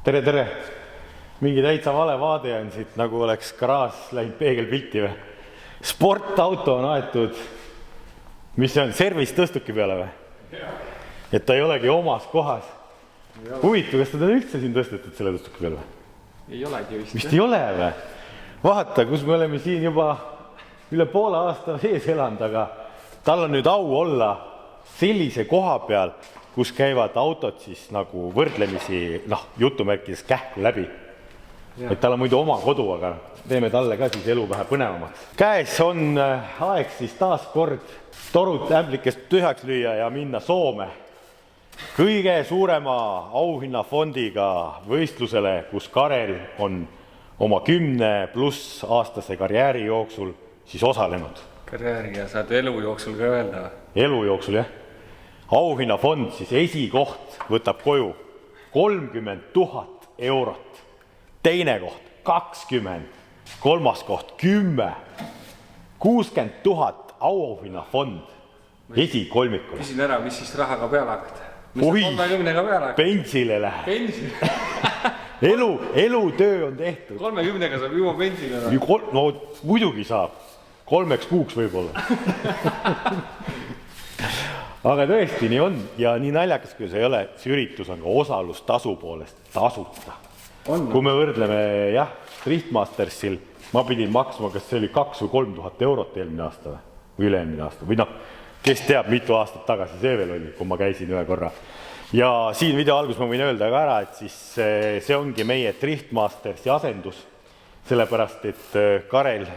Tere, tere! Mingi täitsa vale vaade on siit, nagu oleks garaaž läinud peegelpilti või. Sportauto on aetud, mis see on, servis tõstuki peale või? Et ta ei olegi omas kohas. Huvitav, kas ta on üldse siin tõstetud selle tõstuki peale või? Ei olegi vist. Vist ei ole või? Vaata, kus me oleme siin juba üle poole aasta sees elanud, aga tal on nüüd au olla sellise koha peal, kus käivad autod siis nagu võrdlemisi, jutumärkides kähku läbi. Ja. Et tal on muidu oma kodu, aga teeme talle ka siis elu vähe põnevamaks. Käes on aeg siis taas kord torud ämblikest tühjaks lüüa ja minna Soome. Kõige suurema auhinnafondiga võistlusele, kus Karel on oma 10+ aastase karjääri jooksul siis osalenud. Karjääri ja saad elu jooksul ka öelda? Elu jooksul, jah. Auhinnafond siis esikoht võtab koju 30 000 eurot. Teine koht 20, kolmas koht 10, 60 000 auhinnafond esikolmikule. Küsin ära, mis siis rahaga peale hakata? Ohi, bensile läheb. Elutöö on tehtud. 30-ga saab juba bensile. No muidugi saab. 3 kuuks võib-olla. Aga tõesti nii on ja nii naljakas, kui see ei ole, see üritus on ka osalustasu poolest tasuta. Kui me võrdleme, Driftmastersil, ma pidin maksma, kas see oli 2 või 3 000 eurot eelmine aasta või üle-eelmine aasta. Või kes teab, mitu aastat tagasi see veel oli, kui ma käisin ühe korra. Ja siin video algus ma võin öelda ka ära, et siis see ongi meie Driftmastersi asendus, sellepärast, et Karel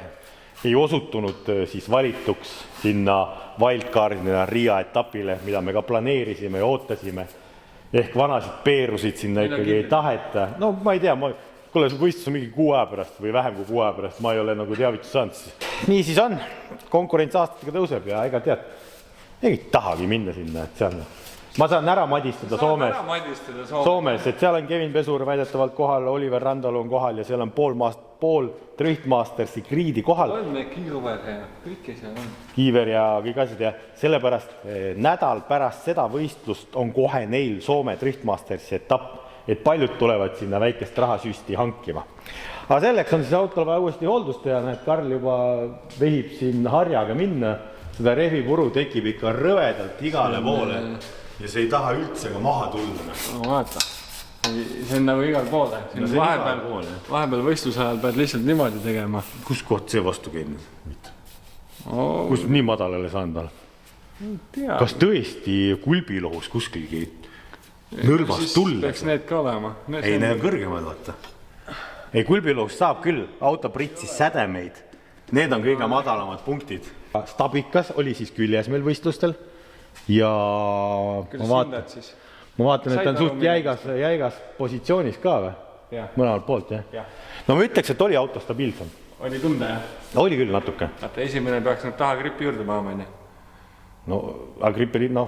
ei osutunud siis valituks sinna wildcardina Riia etapile, mida me ka planeerisime ja ootasime. Ehk vanasid peerusid sinna ikkagi ei taheta. No ma ei tea, kuule, võistlus on mingi 6 aja pärast või vähem kui 6 aja pärast, ma ei ole nagu teavitus saanud. Nii siis on, konkurents aastatega tõuseb ja ega tead, ei tahagi minna sinna, et seal ma saan ära madistada Soomes, et seal on Kevin Pesur väidetavalt kohal, Oliver Randalu on kohal ja seal on pool Driftmastersi griidi kohal. On Kiiver ja kõike seal on. Kiiver ja kõik asjad ja sellepärast nädal pärast seda võistlust on kohe neil Soome Driftmastersi etapp, et paljud tulevad sinna väikest rahasüsti hankima. Aga selleks on siis autol vaja uuesti hooldust teha, et Karl juba vehib siin harjaga minna, seda rehvipuru tekib ikka rõvedalt igale poole. Ja see ei taha üldse ka maha tulla. No vaata, see on nagu igal poole. Vahepeal võistluse ajal pead lihtsalt niimoodi tegema. Kus koht see vastu käinud? Kus nii madalale saanud all? Kas tõesti kulbilohus kuskilgi nõrvast tulla? Peaks need ka olema. Ei, need on kõrgemad, vaata. Ei, kulbilohus saab küll autopritsis sädemeid. Need on kõige madalamad punktid. Stabikas oli siis küljes meil võistlustel. Ja ma vaatan, et ta on suht jäigas positsioonis ka või? Mõlemalt poolt, jah? No ma ütleks, et oli auto stabiilsem. Oli tunda, jah? Oli küll natuke. Esimene peaks nüüd taha gripi juurde paama, no, aga gripi, no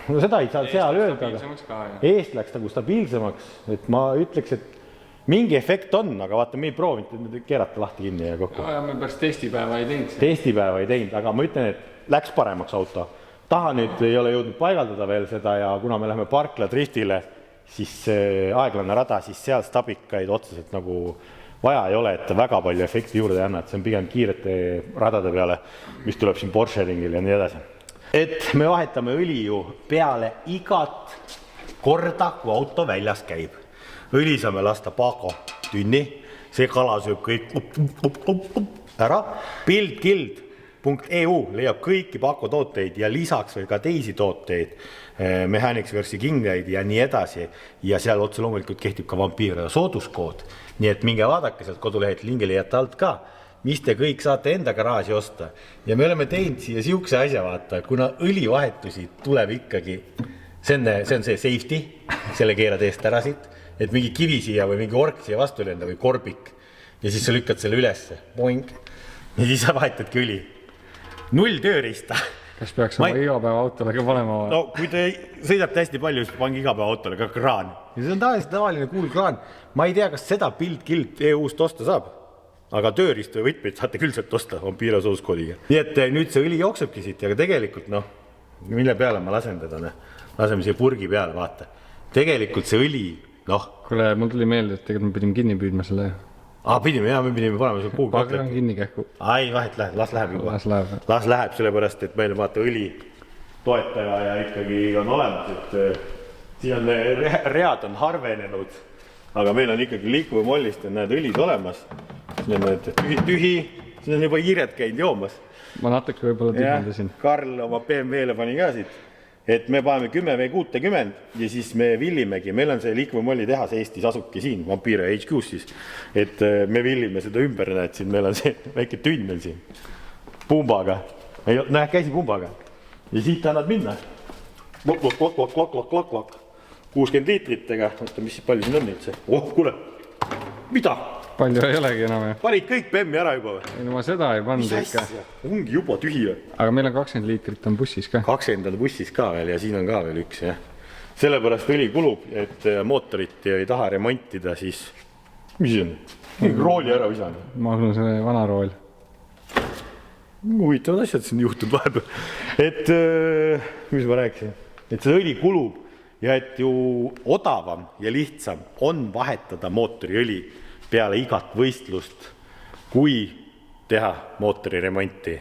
seda ei saa seal öelda, aga eest läks nagu stabiilsemaks, et ma ütleks, et mingi efekt on, aga vaata, me ei proovinud keerata lahti kinni ja kokku. Ja me pärast testipäeva ei teinud. Testipäeva ei teinud, aga ma ütlen, et läks paremaks auto. Taha nüüd ei ole jõudnud paigaldada veel seda ja kuna me läheme Parkla driftile, siis aeglane rada, siis seal stabikaid otseselt nagu vaja ei ole, et väga palju efekti juurde ei anna, et see on pigem kiirete radade peale, mis tuleb siin Porsche ringil ja nii edasi. Et me vahetame õli ju peale igat korda, kui auto väljas käib. Õli saame lasta Paco tünni, see kala sööb kõik ära, buildguild.eu leiab kõiki Paco tooteid ja lisaks veel ka teisi tooteid, Mechanics Versi Kingleid ja nii edasi. Ja seal otse loomulikult kehtib ka vampiire sooduskood. Nii et minge vaadake sealt kodulehelt lingile jätta alt ka, mis te kõik saate enda garaaži osta. Ja me oleme teinud siia siukse asja vaata, kuna õlivahetusi tuleb ikkagi, see on see safety, selle keerad eest ära siit, et mingi kivi siia või mingi ork siia vastu lenda või korbik ja siis sa lükkad selle ülesse, boing, ja siis sa vahetadki õli. 0 tööriista. Kas peaks oma igapäeva autole ka panema? No kui te sõidate hästi palju, siis pange igapäeva autole ka kraan. Ja see on tavaline kuul kraan. Ma ei tea, kas seda BuildGuild EU-st osta saab, aga tööriist või võtmeid saate küll sealt osta vampiire sooduskoodiga. Nii et nüüd see õli jooksebki siit, aga tegelikult mille peale ma lasen teda, laseme siia purgi peale, vaata. Tegelikult see õli noh. Kuule, mul tuli meelde, et tegelikult me pidime kinni püüdma selle. Pidime, me pidime panema selle kuhugi Pagan kinni kähku. Ai, vahet läheb, las läheb juba. Las läheb, sellepärast, et meil vaata õli toetaja ja ikkagi on olemas, et siin on read on harvenenud, aga meil on ikkagi liikuva mollist ja need õlid olemas. Siin on tühi, siin on juba hiired käinud joomas. Ma natuke võibolla tühjendasin. Karl oma BMW-le pani ka siit, et me paneme 10 või 60 ja siis me villimegi. Meil on see liikuva molli tehas Eestis asubki siin, Vampire HQ-s siis, et me villime seda ümber, näed siin, meil on see väike tünn meil siin pumbaga. Käsi pumbaga ja siit annad minna. 60 liitritega, oota, mis palju siin on üldse? Kuule, mida? Palju ei olegi enam. Panid kõik Bemmi ära juba või? Ei, no ma seda ei pannud ikka. Ongi juba tühi. Aga meil on 20 liitrit on bussis ka. 20 on bussis ka veel ja siin on ka veel üks, jah. Sellepärast õli kulub, et mootorit ei taha remontida, siis mis on? Rooli ära visan. Ma olen see vana rool. Huvitavad asjad siin juhtud vahepeal. Et, mis ma rääkisin? Et see õli kulub ja et ju odavam ja lihtsam on vahetada mootori õli peale igat võistlust, kui teha mootori remonti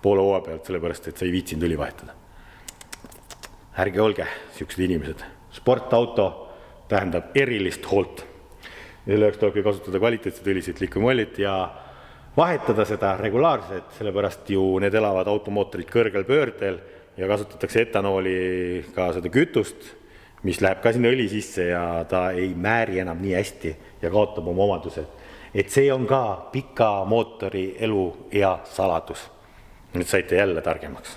poole hooaja pealt, sellepärast, et sa ei viitsinud õli vahetada. Ärge olge siuksed inimesed. Sportauto tähendab erilist hoolt. Selleks tulebki kasutada kvaliteetset õlisid liikumollit ja vahetada seda regulaarselt, sellepärast ju need elavad automootorid kõrgel pöördel ja kasutatakse etanooli ka seda kütust, mis läheb ka sinna õli sisse ja ta ei määri enam nii hästi ja kaotab oma omadused. Et see on ka pika mootori elu ja saladus. Nüüd saite jälle targemaks.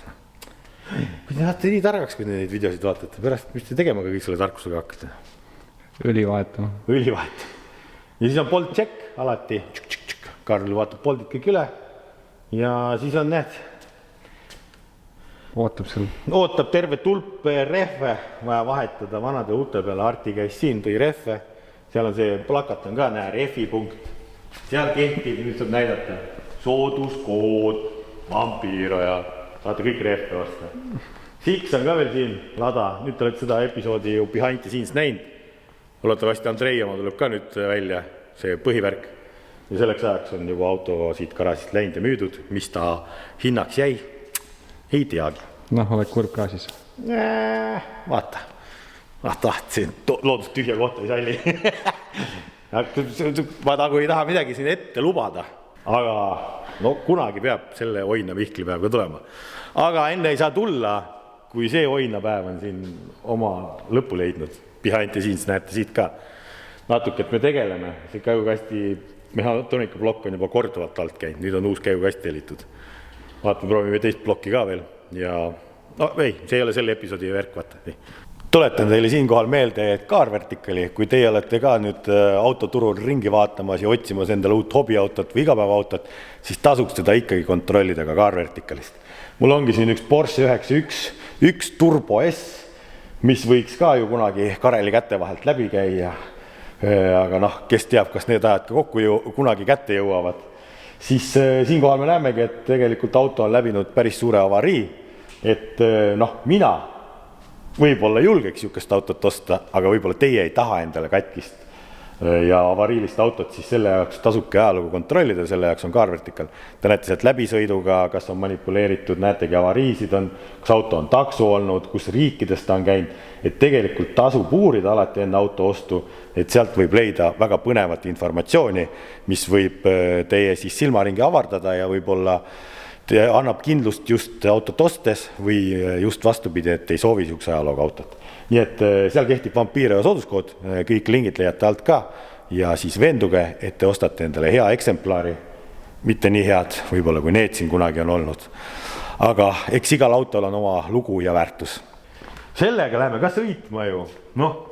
Kui te saate nii targaks, kui neid videosid vaatate, pärast mis te tegema ka kõik selle tarkusega hakkate? Õli vahetama. Õli vahetama. Ja siis on bolt check alati. Karl vaatab boldid kõik üle ja siis on need. Ootab terve tulp rehve, vaja vahetada vanade uute peale. Arti käis siin, tõi rehve. Seal on see plakat on ka, näe, refi punkt. Seal kehtib, nüüd saab näidata sooduskood, Vampiro ja saate kõik rehve osta. Siks on ka veel siin, lada. Nüüd te olete seda episoodi ju behind the scenes näinud. Loodetavasti Andrei oma tuleb ka nüüd välja, see põhivärk. Ja selleks ajaks on juba auto siit garaažist läinud ja müüdud, mis ta hinnaks jäi. Ei teagi. Noh, oled kurb ka siis. Vaata. Tahtsin, loodust tühja kohta ei salli. Ma nagu ei taha midagi siin ette lubada. Aga no kunagi peab selle oina vihklipäev ka tulema. Aga enne ei saa tulla, kui see oinapäev on siin oma lõpu leidnud. Behind the scenes näete siit ka. Natuke, et me tegeleme. See käigukasti mehhatronika blokk on juba korduvalt alt käinud. Nüüd on uus käigukasti telitud. Vaatame, proovime teist plokki ka veel ja no ei, see ei ole selle episoodi värk, vaata. Tuletan teile siinkohal meelde, et Kaarvertikali, kui teie olete ka nüüd autoturul ringi vaatamas ja otsimas endale uut hobiautot või igapäevaautot, siis tasuks seda ikkagi kontrollida ka Kaarvertikalist. Mul ongi siin üks Porsche 911 Turbo S, mis võiks ka ju kunagi Kareli kätte vahelt läbi käia, aga noh, kes teab, kas need ajad ka kokku kunagi kätte jõuavad. Siis siinkohal me näemegi, et tegelikult auto on läbinud päris suure avarii, et noh, mina võib-olla julgeks niisugust autot osta, aga võib-olla teie ei taha endale katkist ja avariilist autot, siis selle jaoks tasubki ajalugu kontrollida, selle jaoks on Kaarvertikal. Te näete sealt läbisõiduga, kas on manipuleeritud, näetegi avariisid on, kas auto on takso olnud, kus riikides ta on käinud, et tegelikult tasub uurida alati enne auto ostu, et sealt võib leida väga põnevat informatsiooni, mis võib teie siis silmaringi avardada ja võib-olla annab kindlust just autot ostes või just vastupidi, et ei soovi siukse ajalooga autot. Nii et seal kehtib Vampire ja sooduskood, kõik lingid leiate alt ka ja siis veenduge, et te ostate endale hea eksemplari, mitte nii head võib-olla kui need siin kunagi on olnud. Aga eks igal autol on oma lugu ja väärtus. Sellega läheme ka sõitma ju, noh.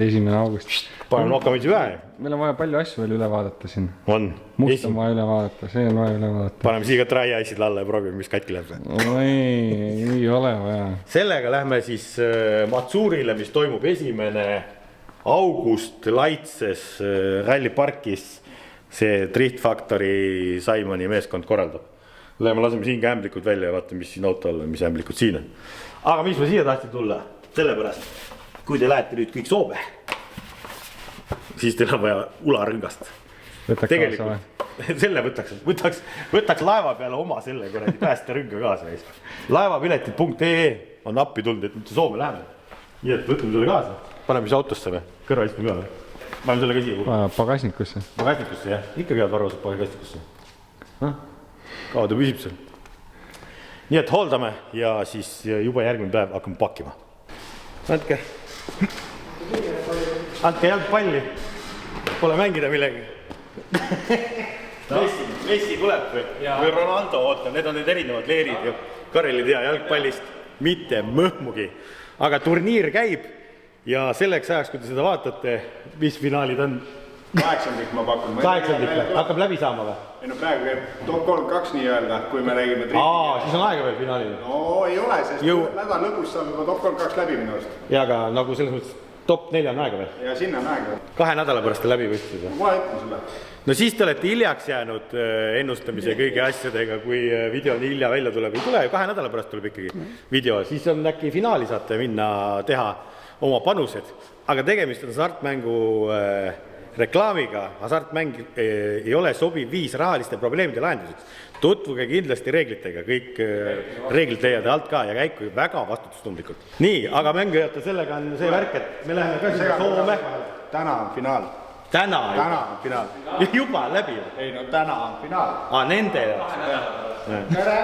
1. august. Paneme nokkamisi vähe. Meil on vaja palju asju veel üle vaadata siin. On. Must on vaja üle vaadata, see on vaja üle vaadata. Paneme siia ka trai ice'id alla ja proovime, mis katki läheb. Ei ole vaja. Sellega lähme siis Matsuurile, mis toimub 1. august Laitses ralliparkis. See Drift Factory Simoni meeskond korraldab. Läheme laseme siin ka ämblikud välja ja vaatame, mis siin auto all on, mis ämblikud siin on. Aga mis ma siia tahtsin tulla? Sellepärast, kui te lähete nüüd kõik Soome, siis teil on vaja ularõngast. Tegelikult selle võtaks laeva peale oma selle kuradi päästerõnga kaasa. Laevapiletid.ee on appi tulnud, et nüüd Soome läheme. Nii et võtame selle kaasa. Paneme siis autosse või? Kõrva istme ka või? Paneme selle ka siia. Pagasnikusse. Pagasnikusse, jah. Ikka käivad varvased pagasnikusse. Kaua ta püsib seal. Nii et hooldame ja siis juba järgmine päev hakkame pakkima. Andke jalgpalli. Pole mängida millegi. Messi tuleb või Ronaldo ootab, need on need erinevad leerid ja Karel ei tea jalgpallist mitte mõhmugi. Aga turniir käib ja selleks ajaks, kui te seda vaatate, mis finaalid on? 8. ma pakun. 8. hakkab läbi saama või? Ei no praegu käib top 32 nii öelda, kui me räägime siis on aega veel finaalile. No ei ole, sest nädal lõpus saab juba top 32 läbi minu arust. Ja aga nagu selles mõttes top 4 on aega veel? Ja sinna on aega. 2 nädala pärast on läbi võistlus. Ma ütlen sulle. No siis te olete hiljaks jäänud ennustamise kõigi asjadega, kui video nii hilja välja tuleb. Ei tule ju 2 nädala pärast tuleb ikkagi video. Siis on äkki finaali saate minna teha oma panused. Aga tegemist on hasartmängu reklaamiga. Hasartmäng ei ole sobiv viis rahaliste probleemide lahenduseks. Tutvuge kindlasti reeglitega. Kõik reeglid leiade alt ka ja käiku väga vastutustundlikult. Nii, aga mängijate sellega on see värk, et me läheme ka sinna Soome. Täna on finaal. Täna on finaal. Juba läbi? Ei no täna on finaal. Nende Tere.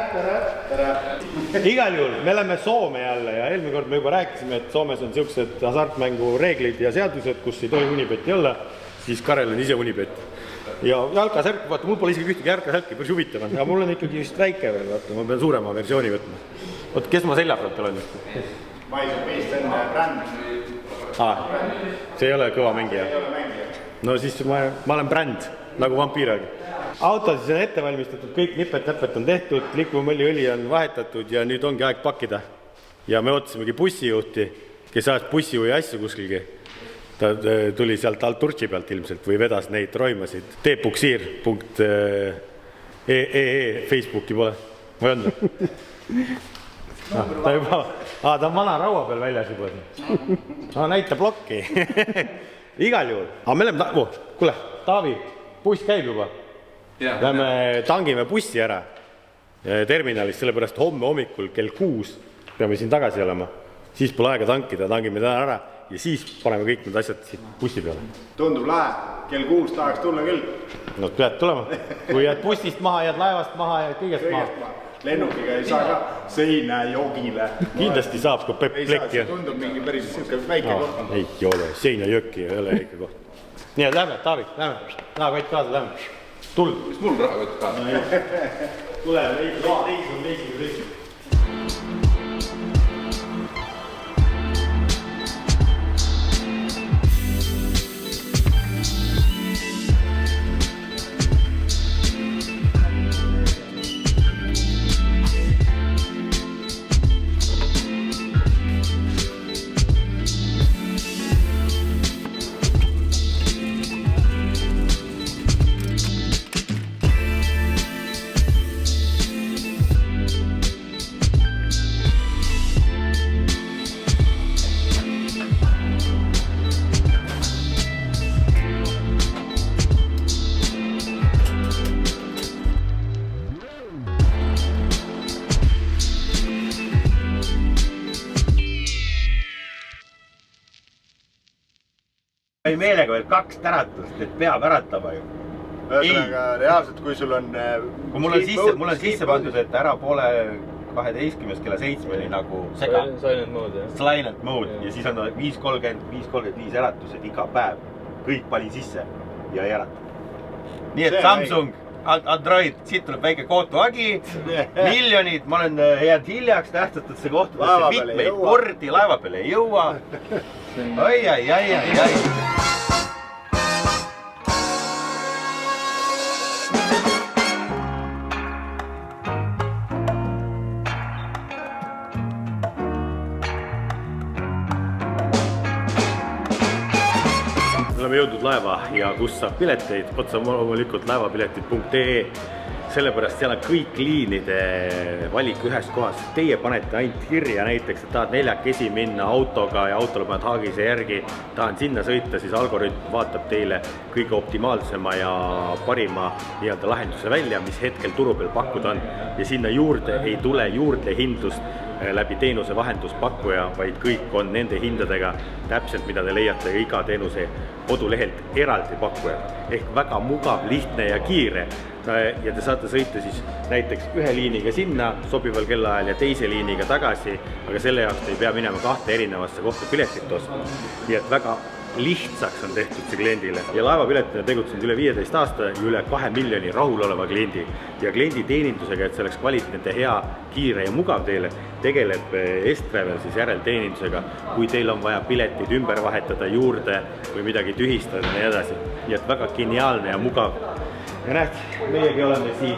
Igal juhul, me oleme Soome jälle ja eelmine kord me juba rääkisime, et Soomes on siuksed hasartmängu reeglid ja seadused, kus ei tohi unibetti olla, siis Karel on ise unibett. Ja jalkasärk, vaata, mul pole isegi ühtegi jalkasärki, päris huvitav on, aga mul on ikkagi vist väike veel, vaata, ma pean suurema versiooni võtma. Oot, kes ma selja pealt olen? Maisel on bränd. See ei ole kõva mängija. No siis ma olen bränd, nagu vampiiragi. Auto siis on ette valmistatud, kõik nipet-näpet on tehtud, liikvamõlliõli on vahetatud ja nüüd ongi aeg pakkida. Ja me ootasimegi bussijuhti, kes ajas bussijuhi asju kuskilgi. Ta tuli sealt Alturtsi pealt ilmselt või vedas neid roimasid. Teepuksiir.ee Facebooki pole. Või on? Ta on vana raua peal väljas juba. Näita blokki. Igal juhul. Aga me oleme... Kuule, Taavi, buss käib juba. Lähme tangime bussi ära terminalis, sellepärast homme hommikul kell 6 peame siin tagasi olema. Siis pole aega tankida, tangime täna ära ja siis paneme kõik need asjad siit bussi peale. Tundub lahe, kell 6 tahaks tulla küll. No pead tulema. Kui jääd bussist maha, jääd laevast maha ja kõigest maha. Lennukiga ei saa ka seina jogile. Kindlasti saab, kui Pepp plekki. See tundub mingi päris väike koht. Ei ole, seina jõki ei ole ikka koht. Nii, et lähme, Taavi, lähme. Rahakott kaasa, lähme. Tuld. Mis mul rahakott kaasa? Tule, leisi. Ei meelega veel 2 täratust, et peab äratama ju. Ühesõnaga, reaalselt, kui sul on... Kui mul on sisse pandud, et ära poole 12 kella 7 oli nagu sega. Silent mode. Ja siis on 5.30, 5.35 äratused iga päev. Kõik panin sisse ja ei ärata. Nii et Samsung, Android, siit tuleb väike kootuagi, miljonid, ma olen jäänud hiljaks, tähtsatakse kohtadesse mitmeid kordi, laeva peale ei jõua. Ai. Oleme jõudnud laeva ja kus saab pileteid, otsa loomulikult laevapiletid.ee sellepärast seal on kõik liinide valik ühes kohas. Teie panete ainult kirja näiteks, et tahad 4 minna autoga ja autole paned haagise järgi, tahan sinna sõita, siis algoritm vaatab teile kõige optimaalsema ja parima nii-öelda lahenduse välja, mis hetkel turu peal pakkuda on. Ja sinna juurde ei tule juurdehindlust läbi teenuse vahenduspakkuja, vaid kõik on nende hindadega täpselt, mida te leiate iga teenuse kodulehelt eraldi pakkujad. Ehk väga mugav, lihtne ja kiire. Ja te saate sõita siis näiteks ühe liiniga sinna sobival kellaajal ja teise liiniga tagasi, aga selle jaoks ei pea minema 2 erinevasse kohta piletit ostma. Nii et väga lihtsaks on tehtud see kliendile ja laevapiletina tegutsenud üle 15 aasta ja üle 2 miljoni rahuloleva kliendi ja kliendi teenindusega, et see oleks kvaliteetne, hea, kiire ja mugav teile, tegeleb Est-Travel siis järelteenindusega, kui teil on vaja piletid ümber vahetada juurde või midagi tühistada ja nii edasi. Nii et väga geniaalne ja mugav. Ja näed, meiegi oleme siin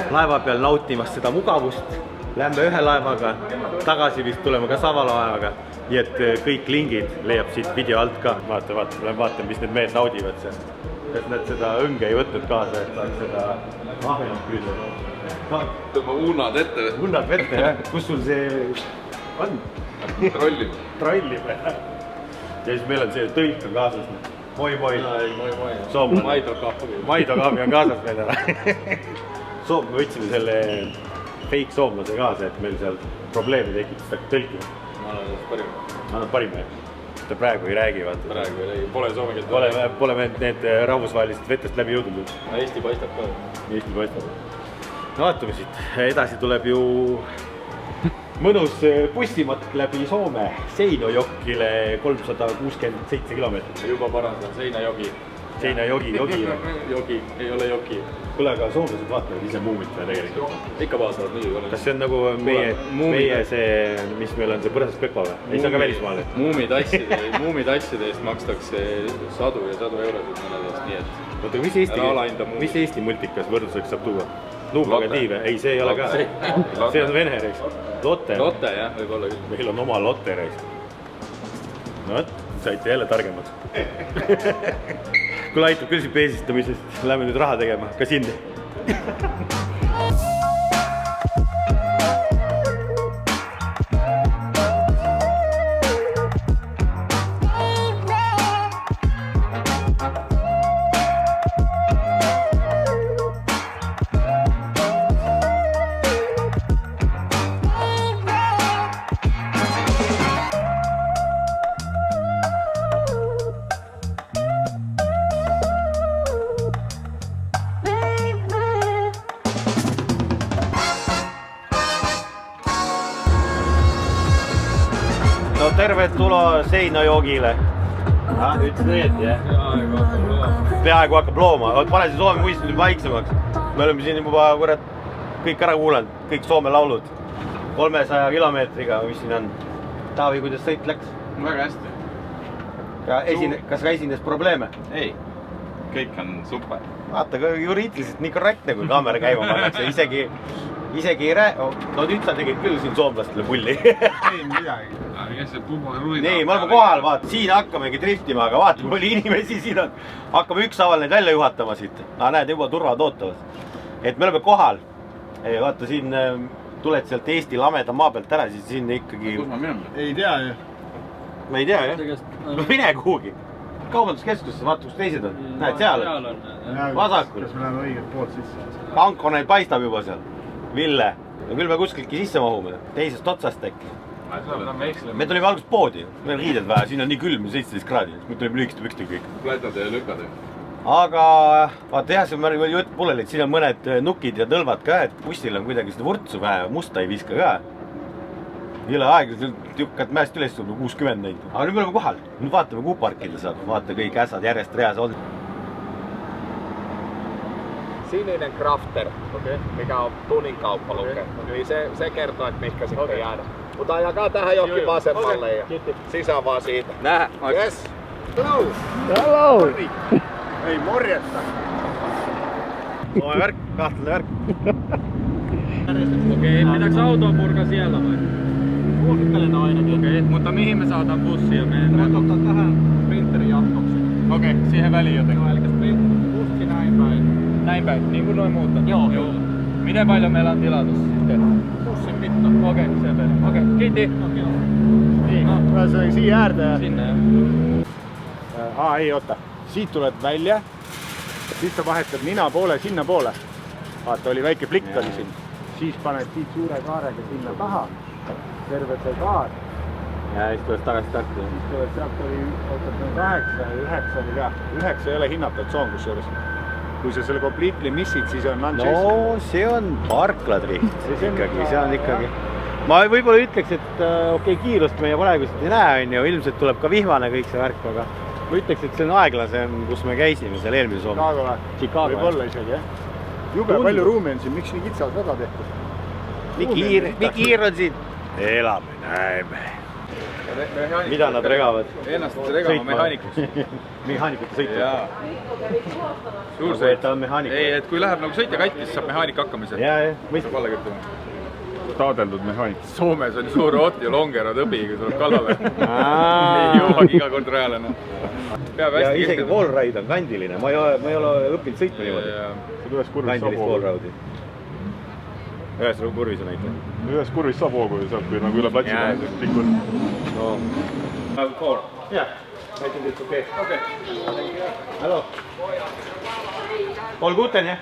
laeva peal nautimas seda mugavust. Lähme ühe laevaga, tagasi vist tuleme ka sama laevaga. Nii et kõik lingid leiab siit video alt ka. Vaata, mis need mehed naudivad seal. Kas nad seda õnge ei võtnud kaasa, et saaks seda ahvenat püüda? Tõmba uunad ette. Uunad vette, jah. Kus sul see on? Trollib. Trollib, jah. Ja siis meil on see tõik on kaasas. Moi. Soomlane. Maido Kaabi on kaasas meil ära. Me võtsime selle fake soomlase kaasa, et meil seal probleemi tekitas takk tõlkima. Ma olen parim. Annab parima, jah. Ta praegu ei räägi, vaata. Praegu ei räägi. Pole soome keelt. Pole me need rahvusvahelised vetest läbi jõudnud. Eesti paistab ka. Eesti paistab. No vaatame siit. Edasi tuleb ju mõnus bussimatk läbi Soome Seinäjokile 367 kilomeetrit. Juba parandan, Seinäjoki. Seinäjoki. Joki, ei ole joki. Kuule, aga soomlased vaatavad ise muumit või tegelikult? Ikka vaatavad muidugi. Kas see on nagu meie see, mis meil on see põrsas Pepa või? Ei, see on ka välismaale. Muumitasside eest makstakse sadu ja sadu eurosid mõnedest, nii et... Oota, mis Eesti multikas võrdluseks saab tuua? Luupagatiive? Ei, see ei ole ka. See on Vene reis. Lotte, jah, võib olla küll. Meil on oma Lotte reis. No, saite jälle targemaks. Kuule, aitab küll siin peesistamisest. Lähme nüüd raha tegema. Ka sind. No tervetuloa Seinäjokille. Ütlesin õieti, jah? Peaaegu hakkab looma. Pane see Soome muist nüüd vaiksemaks. Me oleme siin juba kõik ära kuulanud. Kõik Soome laulud. 300 kilomeetriga, mis siin on. Taavi, kuidas sõit läks? Väga hästi. Kas ka esines probleeme? Ei, kõik on super. Vaata, juriidiliselt nii korrektne, kui kaamera käima pannakse. Isegi ei no nüüd sa tegid küll siin soomlastele pulli. Ei midagi. Nii, me oleme kohal, vaata, siin hakkamegi driftima, aga vaata, kui palju inimesi siin on. Hakkame ükshaaval neid välja juhatama siit. Näed, juba turvad ootavad. Et me oleme kohal. Vaata, siin tuled sealt Eesti lameda maa pealt ära, siis siin ikkagi... Kus ma minen? Ei tea ju. Ma ei tea, jah? No mine kuhugi. Kaubanduskeskusse, vaata, kus teised on. Näed, seal on. Vasakul. Kas me läheme õiget poolt sisse? Kanko neid paistab juba seal. Ville. No küll me kuskiltki sisse mahume. Teisest otsast äkki. Me tulime alguses poodi. Meil on riided vähe. Siin on nii külm, 17 kraadi. Me tulime lühikeste pükste kõik. Plätade ja lükade. Aga vaata jah, see on jutt pullelid. Siin on mõned nukid ja tõlvad ka, et bussil on kuidagi seda vurtsu vähe. Musta ei viska ka. Jõle aeg, tükkad mäest üles 60 neid. Aga nüüd me oleme kohal. Nüüd vaatame, kuhu parkida saab. Vaata, kõik ässad järjest reas on. Sininen Crafter, mikä on tunnin kauppaluke. Niin se kertoo, että mihinkä sitten jäädä. Mutta ajakaa tähän johonkin vasemmalle ja sisään vaan siitä. Nää. Yes. Hello! Ei morjetta. Tuo värk, kahtlinen värk. Okei, pitääks autoa purkaa siellä vai? Suosittelen ainakin. Okei, mutta mihin me saadaan bussia meidän? Voit ottaa tähän sprinterin jatkoksi. Okei, siihen väliin jotenkin. No, eli bussi näin päin. näin päin, niin kuin noin muut on? Joo. Miten paljon meillä on tilatus sitten? Pussin mitta. Okei, selvä. Okei, kiitti. Niin, ühesõnaga siia äärde ja... Sinne jah. Ei, oota. Siit tuled välja. Siis sa vahetad nina poole, sinna poole. Vaata, oli väike plikk oli siin. Siis paned siit suure kaarega sinna taha. Terve see kaar. Ja siis tuled tagasi starti. Siis tuled sealt oli 8 ja 9 oli ka. 9 ei ole hinnatud tsoon kusjuures. Kui sa selle completely missid, siis on non-chase. No see on parkladrift ikkagi, see on ikkagi. Ma võib-olla ütleks, et okei, kiirust meie praegust ei näe, on ju, ilmselt tuleb ka vihmane kõik see värk, aga ma ütleks, et see on aeglasem, kus me käisime seal eelmise Soome. Chicago võib-olla isegi, jah. Jube palju ruumi on siin, miks nii kitsas rada tehtud? Nii kiir on siin? Elame, näeme. Mida nad regavad? Ennast regama mehaanikuks. Mehaanikute sõitu? Jaa. Suur sõit. Ta on mehaanik. Ei, et kui läheb nagu sõitja katki, siis saab mehaanik hakkama seal. Jaa, mõistab. Alla kirjutama. Taadeldud mehaanik. Soomes on suur Ott ja Longero tõbi, kui tuleb kallale. Ei jõuagi iga kord rajale. Ja isegi wallride on kandiline. Ma ei ole õppinud sõitma niimoodi. Kandilist wallride'i. Ühes kurvis on näite. Ühes kurvis saab hoogu sealt, kui nagu üle platsi likud. No. Yeah, I think it's okay. Okay. Hello. All good then, yeah?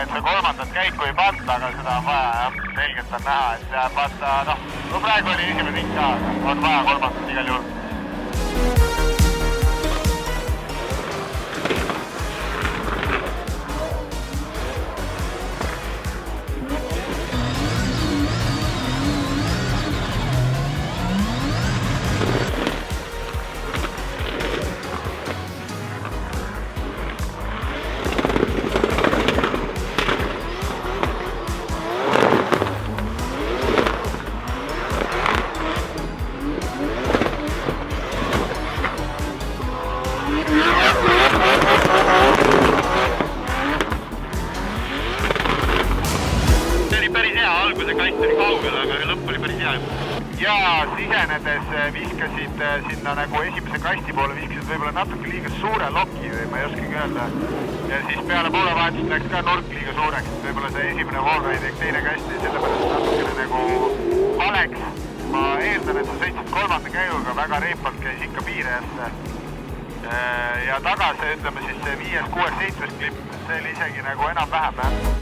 et see kolmandat käiku ei panta, aga seda on vaja jah, selgelt on näha, et see vaata, no praegu oli esimene ring ka, on vaja kolmandat igal juhul. Ja sisenedes viskasid sinna nagu esimese kasti poole, viskasid võib-olla natuke liiga suure loki või ma ei oskagi öelda. Ja siis peale poolevahetust läks ka nurk liiga suureks, et võib-olla see esimene wallride ehk teine kast ja sellepärast natukene nagu valeks. Ma eeldan, et sa sõitsid kolmanda käiguga, väga reipalt käis ikka piirajasse. Ja tagasi, ütleme siis see 5., 6., 7. klipp, see oli isegi nagu enam-vähem.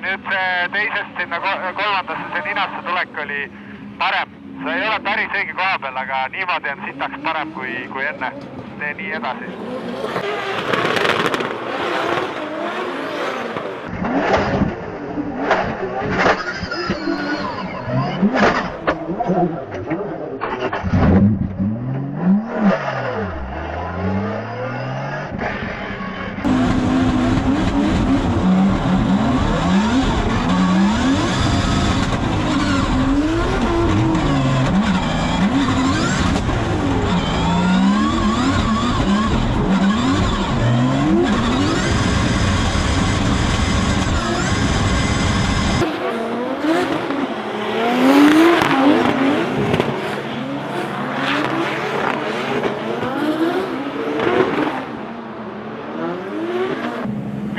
nüüd see teisest sinna kolmandasse, see ninasse tulek oli parem. sa ei ole päris õige koha peal, aga niimoodi on sitaks parem kui enne. Tee nii edasi.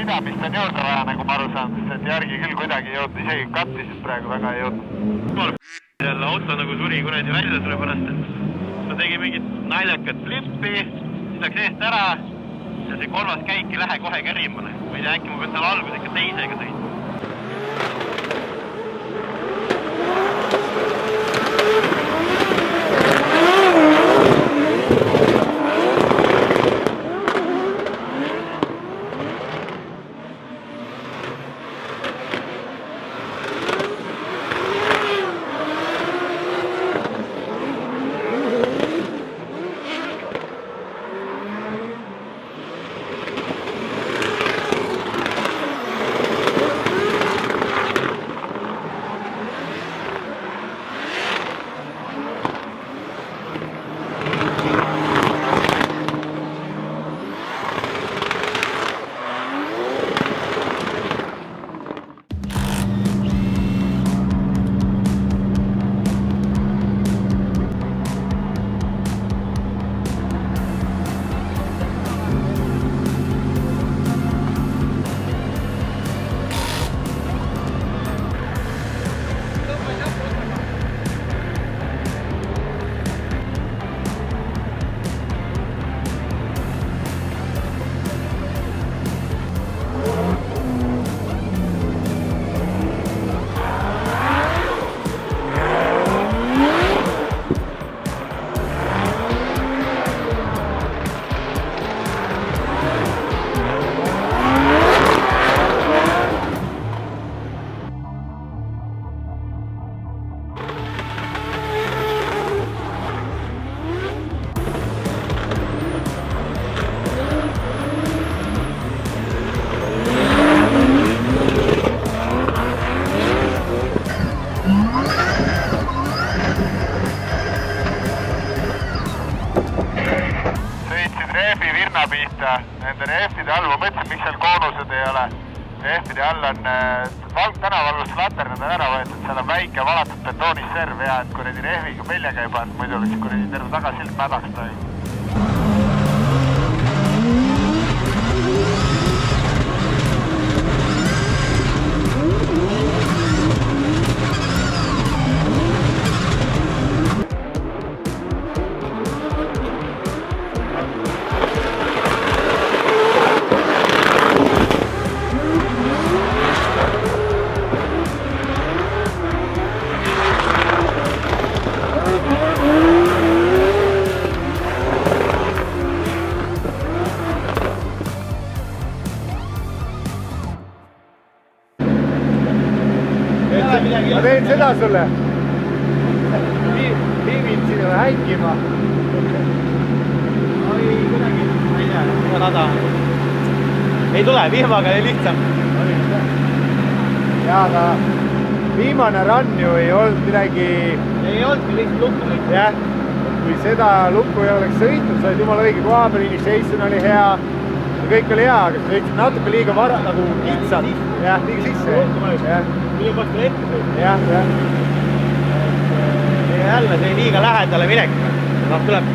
Pidamist on juurde vaja, nagu ma aru saan, sest et järgi küll kuidagi ei jõudnud, isegi kattisid praegu väga ei jõudnud. Jälle auto nagu suri kuradi välja sellepärast, et ta tegi mingit naljakat flippi, siis läks eest ära ja see kolmas käik ei lähe kohe kerima. Ma ei tea, äkki ma pean seal algus ikka teisega sõitma. Nende rehvide all, ma mõtlesin, miks seal koonused ei ole. Rehvide all on tänavalgust laternad on ära võetud, seal on väike valatud betooniserv ja et kuredi rehviga peljaga ei pannud, muidu oleks kuredi terve tagasilt mädaks praegu. Ma teen seda sulle. Viimid sinna hängima. Oi, kuidagi, ma ei tea, rada. Ei tule, vihmaga oli lihtsam. Ja, aga viimane run ju ei olnud midagi... Ei olnudki lihtsalt lukku lõik. Jah, kui seda lukku ei oleks sõitnud, sa olid jumala õige koha peal, initiation oli hea. Kõik oli hea, aga sa sõitsid natuke liiga vara, nagu kitsalt. Jah, liiga sisse. Minu poolt küll ette sõitnud. Jah. Jälle see liiga lähedale minek. Tuleb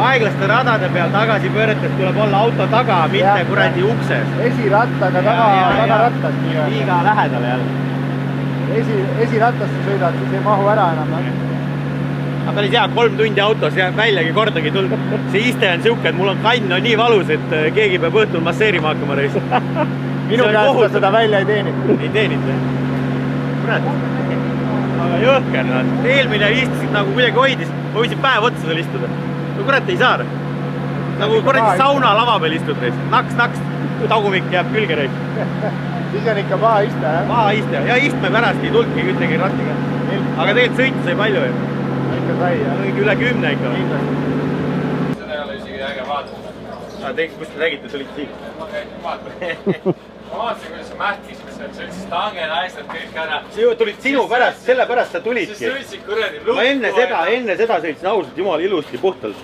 aeglaste radade peal tagasi pööretes tuleb olla auto taga, mitte kuradi ukses. Esirattaga taga rattas. Liiga lähedale jälle. Esirattast sa sõidad, siis ei mahu ära enam. Aga oli hea 3 tundi autos ja väljagi kordagi tulnud. See iste on siuke, et mul on kann on nii valus, et keegi peab õhtul masseerima hakkama reis. minu käest ta seda välja ei teeninud. Ei teeninud, jah? Kurat. Aga jõhker, nad. Eelmine istusid nagu kuidagi hoidis. Ma võisin päev otsa seal istuda. No kurat ei saa. Nagu kuradi sauna lava peal istud reis. Naks, tagumik jääb külge reis. Siis on ikka paha ista, jah? Paha ista. Ja istme pärast ei tulnudki ühtegi rattiga. Aga tegelikult sõitu sai palju, jah? Ikka sai, jah? Üle 10 ikka. Seda ei ole isegi äge vaadata. Kus te nägite, tulid siin? Ma vaatasin, kuidas sa mähkisime seal, see oli siis tanged, asjad kõik ära. See tulid sinu pärast, selle pärast sa tulidki. Siis sõitsid kuradi lukku. Ma enne seda sõitsin ausalt jumala ilusti puhtalt.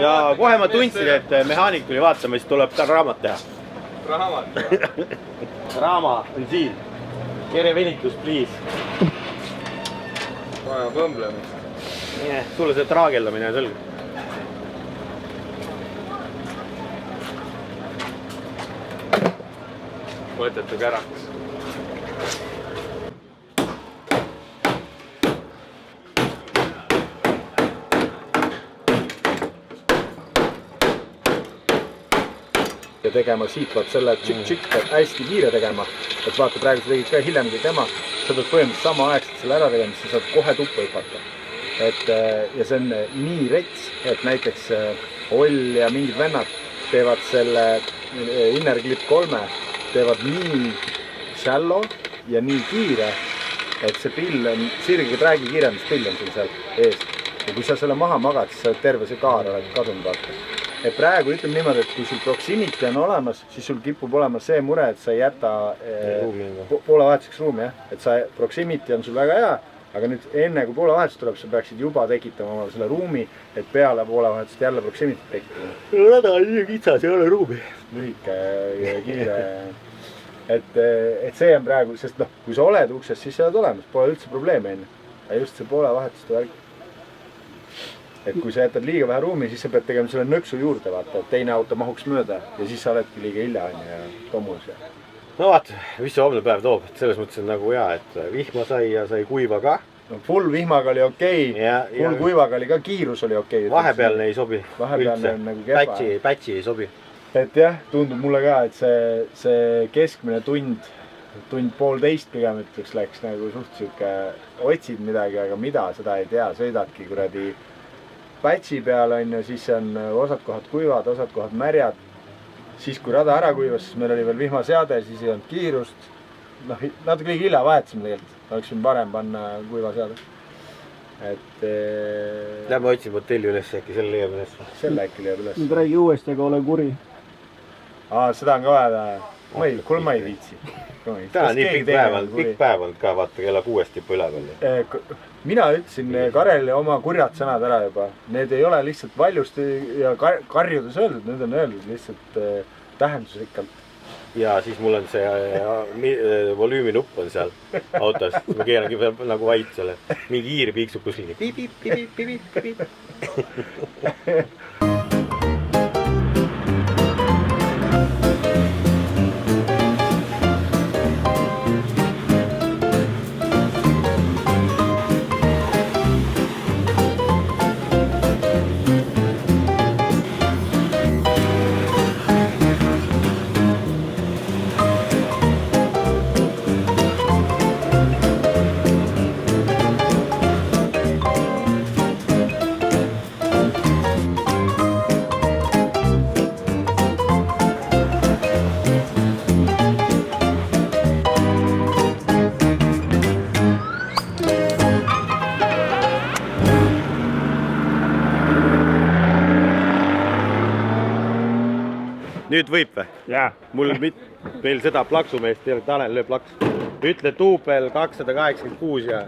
Ja kohe ma tundsin, et mehaanik tuli vaatama, siis tuleb ka raamat teha. Raamat? Raama on siin. Kere venitus, please. Vaja põmblemist. Sulle see traageldamine on selge. Võtetu kärakas. Ja tegema siit vaat selle tšik-tšik peab hästi kiire tegema. Et vaata, praegu sa tegid ka hiljem kui tema. Sa pead põhimõtteliselt sama aegselt selle ära tegema, siis sa saad kohe tuppa hüpata. Ja see on nii rets, et näiteks Oll ja mingid vennad teevad selle Inner Clip 3, teevad nii shallow ja nii kiire, et see pill on, sirge träägi kiirenduspill on sul seal ees. Ja kui sa selle maha magad, siis sa terve see kaar oled kadunud vaata. Et praegu ütleme niimoodi, et kui sul proximity on olemas, siis sul kipub olema see mure, et sa ei jäta poolevahetuseks ruumi, jah. Et sa, proximity on sul väga hea, aga nüüd enne kui poolevahetus tuleb, sa peaksid juba tekitama oma selle ruumi, et peale poolevahetust jälle proximity tekitama. Rada on nii kitsas, ei ole ruumi. Lühike ja kiire. Et see on praegu, sest kui sa oled ukses, siis sa oled olemas, pole üldse probleemi enne. Aga just see poolevahetuste värk. Et kui sa jätad liiga vähe ruumi, siis sa pead tegema selle nõksu juurde, vaata, et teine auto mahuks mööda ja siis sa oledki liiga hilja ja tomus. No vaata, mis see homne päev toob, et selles mõttes on nagu hea, et vihma sai ja sai kuiva ka. No full vihmaga oli okei, full kuivaga oli ka kiirus oli okei. Vahepealne ei sobi. Vahepealne on nagu kepa. Pätsi ei sobi. Et jah, tundub mulle ka, et see keskmine tund 1,5 pigem ütleks läks nagu suht siuke, otsid midagi, aga mida, seda ei tea, sõidadki kuradi pätsi peal on ja siis on osad kohad kuivad, osad kohad märjad. Siis kui rada ära kuivas, siis meil oli veel vihmaseade, siis ei olnud kiirust. Noh, natuke liiga hilja vahetasime tegelikult. Oleks võin parem panna kuiva seade. Et... Lähme otsime hotelli üles, äkki selle leiab üles. Selle äkki leiab üles. Nüüd räägi uuesti, aga ole kuri. Seda on ka vaja. Kuule ma ei viitsi. Täna nii pikk päev on ka, vaata kella 6 tippu üle veel. Mina ütlesin Karelile oma kurjad sõnad ära juba. Need ei ole lihtsalt valjust ja karjudes öeldud, need on öeldud lihtsalt tähendusrikkalt. Ja siis mul on see volüümi nupp on seal autos. Ma keerangi nagu vait selle. Mingi hiir piiksub kuskil. Pip. Nüüd võib või? Jaa. Meil seda plaksumeest ei ole, Tanel lööb plaks. Ütle duubel 286 ja...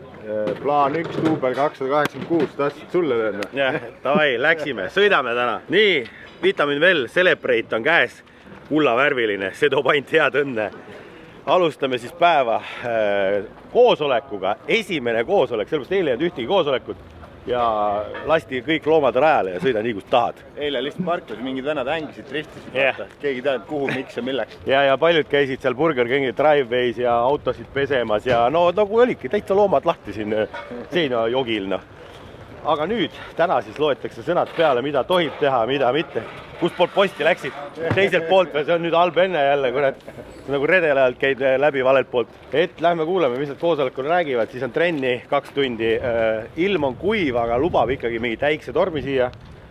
Plaan 1, duubel 286, tahtsid sulle lööda? Jah, davai, läksime, sõidame täna. Nii, Vitamin Well Celebrate on käes, kullavärviline, see toob ainult head õnne. Alustame siis päeva koosolekuga, esimene koosolek, sellepärast eile ei olnud ühtegi koosolekut. Ja lasti kõik loomad rajale ja sõida nii, kus tahad. Eile lihtsalt parklas, mingid vennad hängisid, tristisid, vaata. Keegi tead, kuhu, miks ja milleks. Ja paljud käisid seal Burger Kingi driveways ja autosid pesemas ja no nagu olidki täitsa loomad lahti siin seina jogil. aga nüüd, täna siis loetakse sõnad peale, mida tohib teha, mida mitte. Kust poolt posti läksid? Teiselt poolt või see on nüüd halb enne jälle, kurat. Nagu redel ajalt käid läbi valelt poolt. Et lähme kuuleme, mis nad koosolekul räägivad, siis on trenni 2 tundi. Ilm on kuiv, aga lubab ikkagi mingi täikse tormi siia.